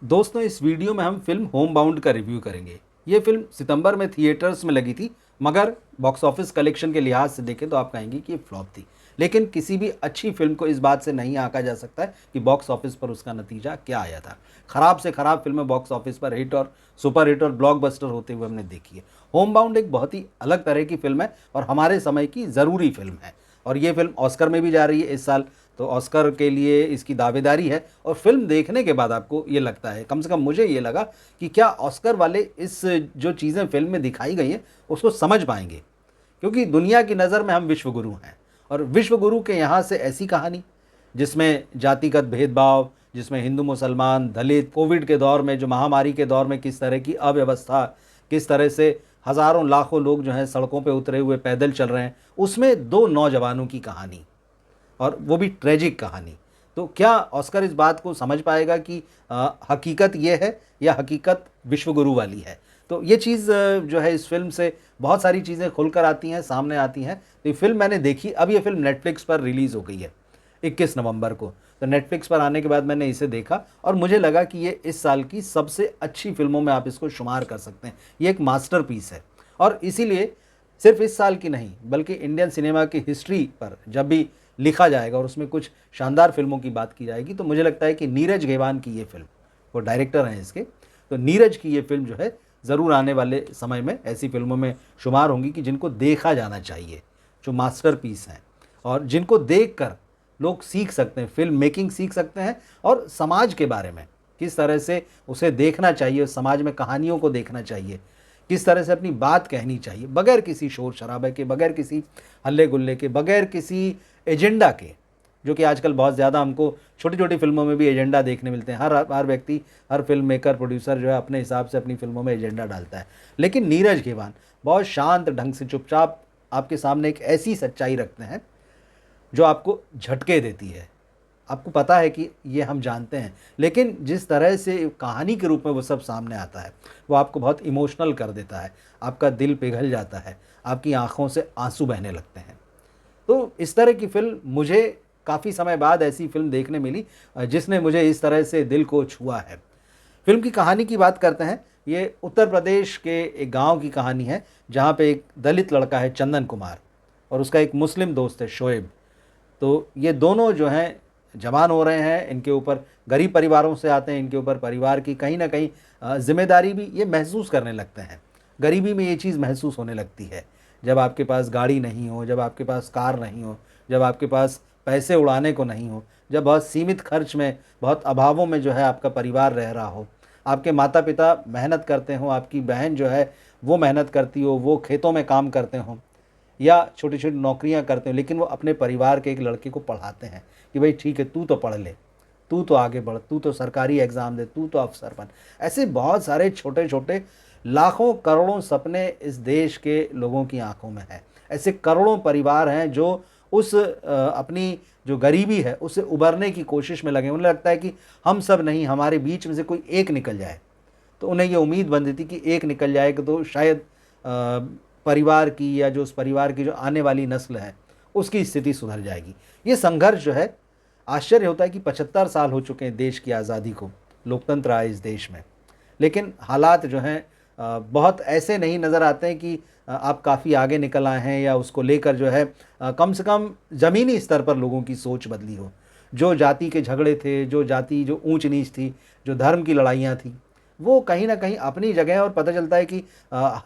दोस्तों, इस वीडियो में हम फिल्म होम बाउंड का रिव्यू करेंगे। ये फिल्म सितंबर में थिएटर्स में लगी थी, मगर बॉक्स ऑफिस कलेक्शन के लिहाज से देखें तो आप कहेंगे कि ये फ्लॉप थी। लेकिन किसी भी अच्छी फिल्म को इस बात से नहीं आंका जा सकता है कि बॉक्स ऑफिस पर उसका नतीजा क्या आया था। खराब से खराब फिल्में बॉक्स ऑफिस पर हिट और सुपर हिट और ब्लॉकबस्टर होते हुए हमने देखी है। होम बाउंड एक बहुत ही अलग तरह की फिल्म है और हमारे समय की ज़रूरी फिल्म है। और ये फिल्म ऑस्कर में भी जा रही है इस साल, तो ऑस्कर के लिए इसकी दावेदारी है। और फिल्म देखने के बाद आपको ये लगता है, कम से कम मुझे ये लगा, कि क्या ऑस्कर वाले इस जो चीज़ें फिल्म में दिखाई गई हैं उसको समझ पाएंगे, क्योंकि दुनिया की नज़र में हम विश्वगुरु हैं। और विश्वगुरु के यहाँ से ऐसी कहानी जिसमें जातिगत भेदभाव, जिसमें हिंदू मुसलमान दलित, कोविड के दौर में, जो महामारी के दौर में किस तरह की अव्यवस्था, किस तरह से हज़ारों लाखों लोग जो हैं सड़कों पे उतरे हुए पैदल चल रहे हैं, उसमें दो नौजवानों की कहानी, और वो भी ट्रेजिक कहानी। तो क्या ऑस्कर इस बात को समझ पाएगा कि हकीकत ये है या हकीकत विश्वगुरु वाली है? तो ये चीज़ जो है इस फिल्म से बहुत सारी चीज़ें खुलकर आती हैं, सामने आती हैं। तो ये फिल्म मैंने देखी, अब ये फिल्म नेटफ्लिक्स पर रिलीज़ हो गई है 21 नवंबर को। तो नेटफ्लिक्स पर आने के बाद मैंने इसे देखा और मुझे लगा कि ये इस साल की सबसे अच्छी फिल्मों में आप इसको शुमार कर सकते हैं। ये एक मास्टरपीस है और इसीलिए सिर्फ इस साल की नहीं, बल्कि इंडियन सिनेमा की हिस्ट्री पर जब भी लिखा जाएगा और उसमें कुछ शानदार फिल्मों की बात की जाएगी, तो मुझे लगता है कि नीरज घेवान की ये फिल्म, वो डायरेक्टर हैं इसके, तो नीरज की ये फिल्म जो है ज़रूर आने वाले समय में ऐसी फिल्मों में शुमार होंगी कि जिनको देखा जाना चाहिए, जो मास्टरपीस हैं और जिनको देखकर लोग सीख सकते हैं, फिल्म मेकिंग सीख सकते हैं और समाज के बारे में किस तरह से उसे देखना चाहिए, समाज में कहानियों को देखना चाहिए, किस तरह से अपनी बात कहनी चाहिए, बगैर किसी शोर शराबे के, बगैर किसी हल्ले गुल्ले के, बगैर किसी एजेंडा के। जो कि आजकल बहुत ज़्यादा हमको छोटी छोटी फिल्मों में भी एजेंडा देखने मिलते हैं। हर व्यक्ति, हर फिल्म मेकर, प्रोड्यूसर जो है अपने हिसाब से अपनी फिल्मों में एजेंडा डालता है। लेकिन नीरज घेवान बहुत शांत ढंग से चुपचाप आपके सामने एक ऐसी सच्चाई रखते हैं जो आपको झटके देती है। आपको पता है कि ये हम जानते हैं, लेकिन जिस तरह से कहानी के रूप में वो सब सामने आता है, वो आपको बहुत इमोशनल कर देता है, आपका दिल पिघल जाता है, आपकी आंखों से आंसू बहने लगते हैं। तो इस तरह की फ़िल्म मुझे काफ़ी समय बाद ऐसी फ़िल्म देखने मिली जिसने मुझे इस तरह से दिल को छुआ है। फ़िल्म की कहानी की बात करते हैं। ये उत्तर प्रदेश के एक गांव की कहानी है, जहाँ पे एक दलित लड़का है चंदन कुमार और उसका एक मुस्लिम दोस्त है शोएब। तो ये दोनों जो हैं जवान हो रहे हैं, इनके ऊपर गरीब परिवारों से आते हैं, इनके ऊपर परिवार की कहीं ना कहीं जिम्मेदारी भी ये महसूस करने लगते हैं। गरीबी में ये चीज़ महसूस होने लगती है जब आपके पास गाड़ी नहीं हो, जब आपके पास कार नहीं हो, जब आपके पास पैसे उड़ाने को नहीं हो, जब बहुत सीमित खर्च में, बहुत अभावों में जो है आपका परिवार रह रहा हो, आपके माता पिता मेहनत करते हो, आपकी बहन जो है वो मेहनत करती हो, वो खेतों में काम करते हों या छोटी छोटी नौकरियां करते हो, लेकिन वो अपने परिवार के एक लड़के को पढ़ाते हैं कि भाई ठीक है, तू तो पढ़ ले, तू तो आगे बढ़, तू तो सरकारी एग्ज़ाम दे, तू तो अफसर बन। ऐसे बहुत सारे छोटे छोटे लाखों करोड़ों सपने इस देश के लोगों की आंखों में हैं। ऐसे करोड़ों परिवार हैं जो उस अपनी जो गरीबी है उससे उबरने की कोशिश में लगे। उन्हें लगता है कि हम सब नहीं, हमारे बीच में से कोई एक निकल जाए। तो उन्हें ये उम्मीद बनती थी कि एक निकल जाएगा तो शायद परिवार की, या जो उस परिवार की जो आने वाली नस्ल है, उसकी स्थिति सुधर जाएगी। ये संघर्ष जो है, आश्चर्य होता है कि 75 साल हो चुके हैं देश की आज़ादी को, लोकतंत्र आए इस देश में, लेकिन हालात जो हैं बहुत ऐसे नहीं नज़र आते हैं कि आप काफ़ी आगे निकल आए हैं या उसको लेकर जो है कम से कम ज़मीनी स्तर पर लोगों की सोच बदली हो। जो जाति के झगड़े थे, जो जाति, जो ऊंच नीच थी, जो धर्म की लड़ाइयाँ थी, वो कहीं ना कहीं अपनी जगह है। और पता चलता है कि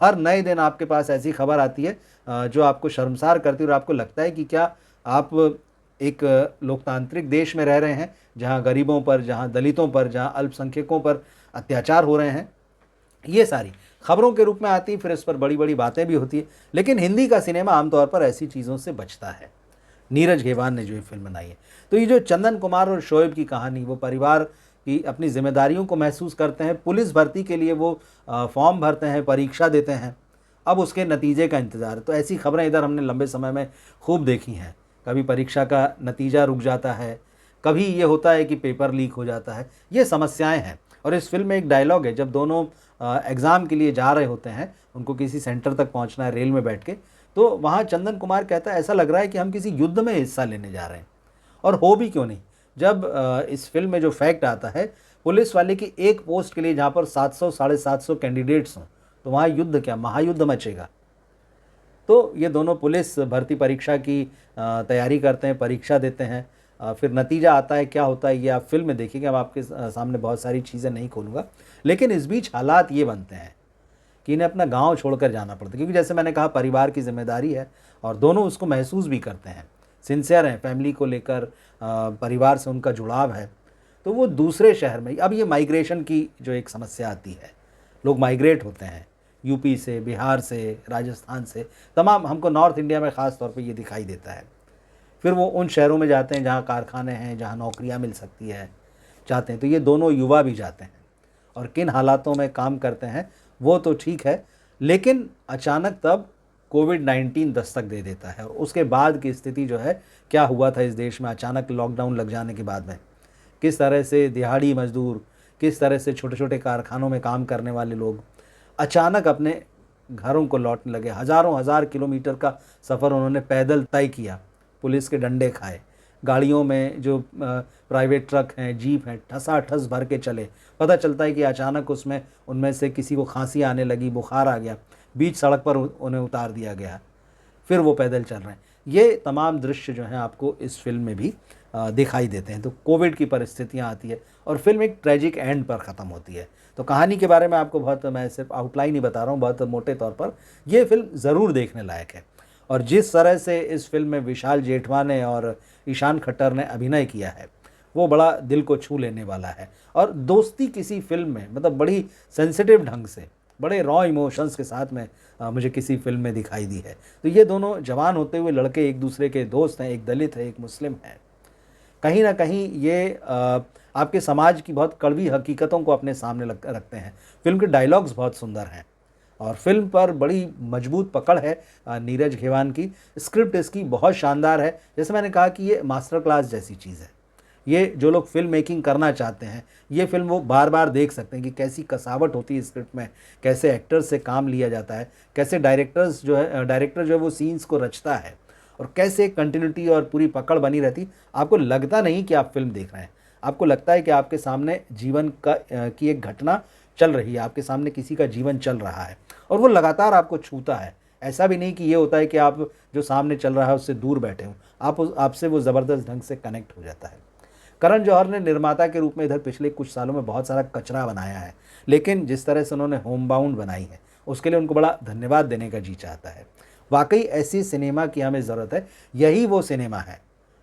हर नए दिन आपके पास ऐसी खबर आती है जो आपको शर्मसार करती है और आपको लगता है कि क्या आप एक लोकतांत्रिक देश में रह रहे हैं, जहाँ गरीबों पर, जहाँ दलितों पर, जहाँ अल्पसंख्यकों पर अत्याचार हो रहे हैं। ये सारी खबरों के रूप में आती, फिर इस पर बड़ी बड़ी बातें भी होती है। लेकिन हिंदी का सिनेमा आमतौर पर ऐसी चीज़ों से बचता है। नीरज घेवान ने जो ये फिल्म बनाई है, तो ये जो चंदन कुमार और शोएब की कहानी, वो परिवार की अपनी जिम्मेदारियों को महसूस करते हैं। पुलिस भर्ती के लिए वो फॉर्म भरते हैं, परीक्षा देते हैं, अब उसके नतीजे का इंतज़ार है। तो ऐसी खबरें इधर हमने लंबे समय में खूब देखी हैं। कभी परीक्षा का नतीजा रुक जाता है, कभी ये होता है कि पेपर लीक हो जाता है। ये समस्याएं हैं। और इस फिल्म में एक डायलॉग है, जब दोनों एग्ज़ाम के लिए जा रहे होते हैं, उनको किसी सेंटर तक पहुंचना है रेल में बैठ के, तो वहाँ चंदन कुमार कहता है ऐसा लग रहा है कि हम किसी युद्ध में हिस्सा लेने जा रहे हैं। और हो भी क्यों नहीं, जब इस फिल्म में जो फैक्ट आता है, पुलिस वाले की एक पोस्ट के लिए जहाँ पर 700 साढ़े 700 कैंडिडेट्स हों, तो वहाँ युद्ध क्या, महायुद्ध मचेगा। तो ये दोनों पुलिस भर्ती परीक्षा की तैयारी करते हैं, परीक्षा देते हैं, फिर नतीजा आता है, क्या होता है ये आप फिल्म में देखेंगे। अब आपके सामने बहुत सारी चीज़ें नहीं खोलूँगा, लेकिन इस बीच हालात ये बनते हैं कि इन्हें अपना गांव छोड़कर जाना पड़ता है, क्योंकि जैसे मैंने कहा परिवार की जिम्मेदारी है और दोनों उसको महसूस भी करते हैं, सिंसियर हैं, फैमिली को लेकर परिवार से उनका जुड़ाव है। तो वो दूसरे शहर में, अब ये माइग्रेशन की जो एक समस्या आती है, लोग माइग्रेट होते हैं यूपी से, बिहार से, राजस्थान से, तमाम, हमको नॉर्थ इंडिया में ख़ास तौर पे ये दिखाई देता है। फिर वो उन शहरों में जाते हैं जहाँ कारखाने हैं, जहाँ नौकरियाँ मिल सकती है, जाते हैं। तो ये दोनों युवा भी जाते हैं और किन हालातों में काम करते हैं वो तो ठीक है, लेकिन अचानक तब कोविड-19 दस्तक दे देता है और उसके बाद की स्थिति जो है, क्या हुआ था इस देश में अचानक लॉकडाउन लग जाने के बाद में, किस तरह से दिहाड़ी मजदूर, किस तरह से छोटे-छोटे कारखानों में काम करने वाले लोग अचानक अपने घरों को लौटने लगे। हज़ारों हज़ार किलोमीटर का सफ़र उन्होंने पैदल तय किया, पुलिस के डंडे खाए, गाड़ियों में जो प्राइवेट ट्रक हैं, जीप हैं, ठसाठस भर के चले। पता चलता है कि अचानक उसमें उनमें से किसी को खांसी आने लगी, बुखार आ गया, बीच सड़क पर उन्हें उतार दिया गया, फिर वो पैदल चल रहे हैं। ये तमाम दृश्य जो हैं आपको इस फिल्म में भी दिखाई देते हैं। तो कोविड की परिस्थितियाँ आती है और फिल्म एक ट्रेजिक एंड पर ख़त्म होती है। तो कहानी के बारे में आपको बहुत, मैं सिर्फ आउटलाइन ही बता रहा हूँ बहुत मोटे तौर पर, ये फिल्म ज़रूर देखने लायक है। और जिस तरह से इस फिल्म में विशाल जेठवा और ईशान खट्टर ने अभिनय किया है, वो बड़ा दिल को छू लेने वाला है। और दोस्ती किसी फिल्म में, मतलब बड़ी सेंसिटिव ढंग से, बड़े रॉ इमोशंस के साथ में मुझे किसी फिल्म में दिखाई दी है। तो ये दोनों जवान होते हुए लड़के एक दूसरे के दोस्त हैं, एक दलित है, एक मुस्लिम है। कहीं ना कहीं ये आपके समाज की बहुत कड़वी हकीकतों को अपने सामने रखते हैं। फिल्म के डायलॉग्स बहुत सुंदर हैं और फिल्म पर बड़ी मजबूत पकड़ है नीरज घेवान की। स्क्रिप्ट इसकी बहुत शानदार है। जैसे मैंने कहा कि ये मास्टर क्लास जैसी चीज़ है। ये जो लोग फिल्म मेकिंग करना चाहते हैं, ये फिल्म वो बार बार देख सकते हैं कि कैसी कसावट होती है स्क्रिप्ट में, कैसे एक्टर्स से काम लिया जाता है, कैसे डायरेक्टर जो है वो सीन्स को रचता है और कैसे कंटिन्यूटी और पूरी पकड़ बनी रहती। आपको लगता नहीं कि आप फिल्म देख रहे हैं, आपको लगता है कि आपके सामने जीवन की एक घटना चल रही है, आपके सामने किसी का जीवन चल रहा है और वो लगातार आपको छूता है। ऐसा भी नहीं कि ये होता है कि आप जो सामने चल रहा है उससे दूर बैठे हो, आपसे वो ज़बरदस्त ढंग से कनेक्ट हो जाता है। करण जौहर ने निर्माता के रूप में इधर पिछले कुछ सालों में बहुत सारा कचरा बनाया है, लेकिन जिस तरह से उन्होंने होम बाउंड बनाई है उसके लिए उनको बड़ा धन्यवाद देने का जी चाहता है। वाकई ऐसी सिनेमा की हमें ज़रूरत है। यही वो सिनेमा है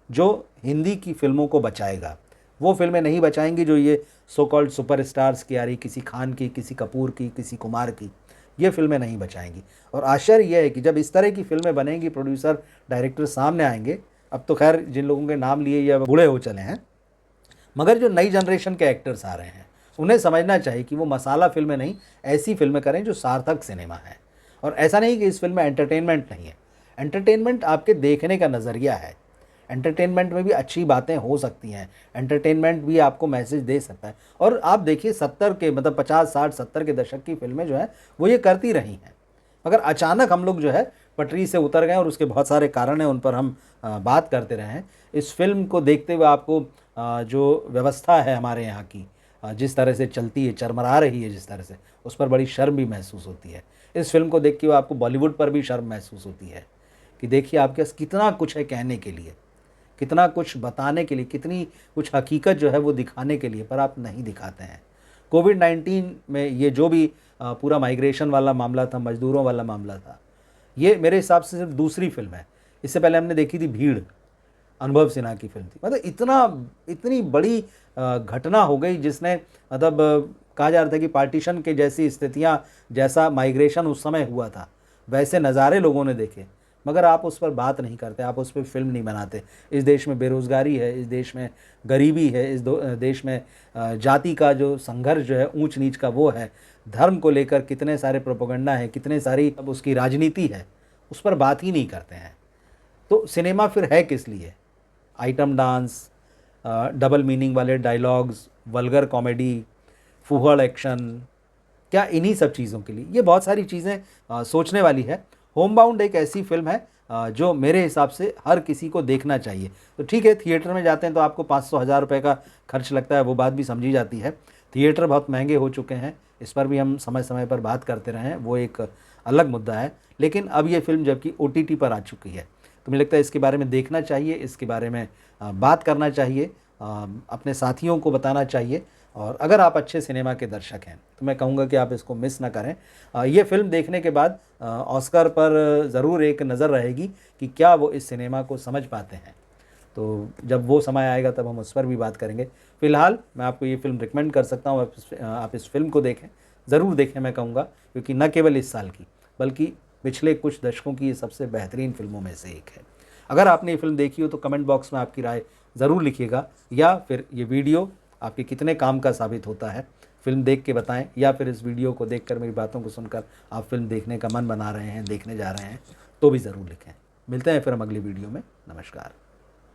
जो हिंदी की फिल्मों को बचाएगा। वो फिल्में नहीं बचाएंगी जो ये सो कॉल्ड सुपरस्टार्स की आ रही, किसी खान की, किसी कपूर की, किसी कुमार की, ये फिल्में नहीं बचाएंगी। और आश्चर्य यह है कि जब इस तरह की फिल्में बनेंगी, प्रोड्यूसर डायरेक्टर सामने आएंगे, अब तो खैर जिन लोगों के नाम लिए या बूढ़े हो चले हैं, मगर जो नई जनरेशन के एक्टर्स आ रहे हैं उन्हें समझना चाहिए कि वो मसाला फिल्में नहीं, ऐसी फिल्में करें जो सार्थक सिनेमा है। और ऐसा नहीं कि इस फिल्म में एंटरटेनमेंट नहीं है, एंटरटेनमेंट आपके देखने का नज़रिया है। एंटरटेनमेंट में भी अच्छी बातें हो सकती हैं, एंटरटेनमेंट भी आपको मैसेज दे सकता है। और आप देखिए 70 के, मतलब 50 60 70 के दशक की फिल्में जो हैं वो ये करती रही हैं, मगर अचानक हम लोग जो है पटरी से उतर गए और उसके बहुत सारे कारण हैं, उन पर हम बात करते रहे हैं। इस फिल्म को देखते हुए आपको जो व्यवस्था है हमारे यहाँ की, जिस तरह से चलती है, चरमरा रही है जिस तरह से, उस पर बड़ी शर्म भी महसूस होती है। इस फिल्म को देख के आपको बॉलीवुड पर भी शर्म महसूस होती है कि देखिए आपके पास कितना कुछ है कहने के लिए, कितना कुछ बताने के लिए, कितनी कुछ हकीकत जो है वो दिखाने के लिए, पर आप नहीं दिखाते हैं। कोविड-19 में ये जो भी पूरा माइग्रेशन वाला मामला था, मज़दूरों वाला मामला था, ये मेरे हिसाब से सिर्फ दूसरी फिल्म है। इससे पहले हमने देखी थी भीड़, अनुभव सिन्हा की फिल्म थी। मतलब इतनी बड़ी घटना हो गई जिसने, मतलब कहा जा रहा था कि पार्टीशन के जैसी स्थितियाँ, जैसा माइग्रेशन उस समय हुआ था, वैसे नज़ारे लोगों ने देखे, मगर आप उस पर बात नहीं करते, आप उस पर फिल्म नहीं बनाते। इस देश में बेरोज़गारी है, इस देश में गरीबी है, इस देश में जाति का जो संघर्ष जो है, ऊंच नीच का वो है, धर्म को लेकर कितने सारे प्रोपेगेंडा है, कितने सारी अब उसकी राजनीति है, उस पर बात ही नहीं करते हैं। तो सिनेमा फिर है किस लिए? आइटम डांस, डबल मीनिंग वाले डायलॉग्स, वल्गर कॉमेडी, फूहड़ एक्शन, क्या इन्हीं सब चीज़ों के लिए? ये बहुत सारी चीज़ें सोचने वाली है। होम बाउंड एक ऐसी फिल्म है जो मेरे हिसाब से हर किसी को देखना चाहिए। तो ठीक है, थिएटर में जाते हैं तो आपको 500 1000 रुपये का खर्च लगता है, वो बात भी समझी जाती है, थिएटर बहुत महंगे हो चुके हैं, इस पर भी हम समय समय पर बात करते रहे हैं, वो एक अलग मुद्दा है। लेकिन अब ये फ़िल्म जबकि OTT पर आ चुकी है, तो मुझे लगता है इसके बारे में देखना चाहिए, इसके बारे में बात करना चाहिए, अपने साथियों को बताना चाहिए। और अगर आप अच्छे सिनेमा के दर्शक हैं तो मैं कहूँगा कि आप इसको मिस ना करें। ये फ़िल्म देखने के बाद ऑस्कर पर ज़रूर एक नज़र रहेगी कि क्या वो इस सिनेमा को समझ पाते हैं। तो जब वो समय आएगा तब हम उस पर भी बात करेंगे। फ़िलहाल मैं आपको ये फ़िल्म रिकमेंड कर सकता हूँ, आप इस फ़िल्म को देखें, ज़रूर देखें मैं कहूँगा, क्योंकि न केवल इस साल की बल्कि पिछले कुछ दशकों की ये सबसे बेहतरीन फ़िल्मों में से एक है। अगर आपने ये फ़िल्म देखी हो तो कमेंट बॉक्स में आपकी राय ज़रूर लिखिएगा, या फिर ये वीडियो आपके कितने काम का साबित होता है, फ़िल्म देख के बताएँ, या फिर इस वीडियो को देखकर मेरी बातों को सुनकर आप फ़िल्म देखने का मन बना रहे हैं, देखने जा रहे हैं, तो भी ज़रूर लिखें। मिलते हैं फिर हम अगली वीडियो में। नमस्कार।